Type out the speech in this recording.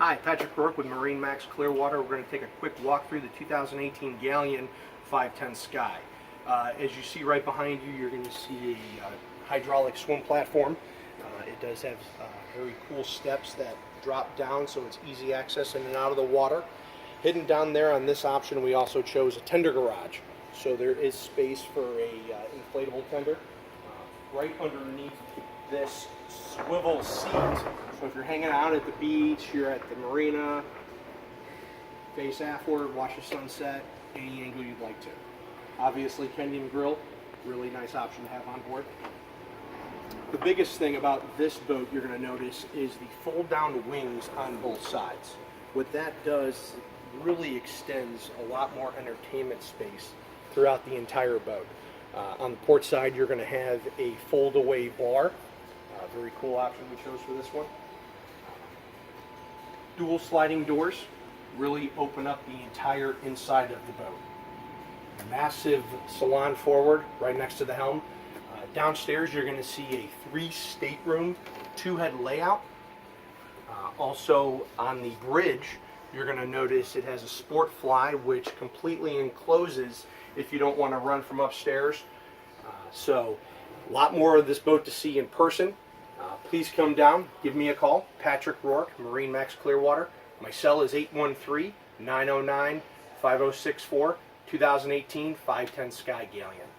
Hi, Patrick Rourke with MarineMax Clearwater. We're going to take a quick walk through the 2018 Galeon 510 Sky. As you see right behind you, you're going to see a hydraulic swim platform. It does have very cool steps that drop down so it's easy access in and out of the water. Hidden down there on this option, we also chose a tender garage. So there is space for a inflatable tender. Right underneath this swivel seat. So if you're hanging out at the beach, you're at the marina, face aftward, watch the sunset, any angle you'd like to. Obviously, Kenyan grill, really nice option to have on board. The biggest thing about this boat you're going to notice is the fold down wings on both sides. What that does really extends a lot more entertainment space throughout the entire boat. On the port side, you're going to have a fold away bar. Very cool option we chose for this one. Dual sliding doors really open up the entire inside of the boat. A massive salon forward right next to the helm. Downstairs you're going to see a 3 stateroom 2-head layout. Also on the bridge you're going to notice it has a sport fly which completely encloses if you don't want to run from upstairs. So a lot more of this boat to see in person. Please come down, give me a call. Patrick Rourke, MarineMax Clearwater. My cell is 813-909-5064, 2018 510 Sky Galeon.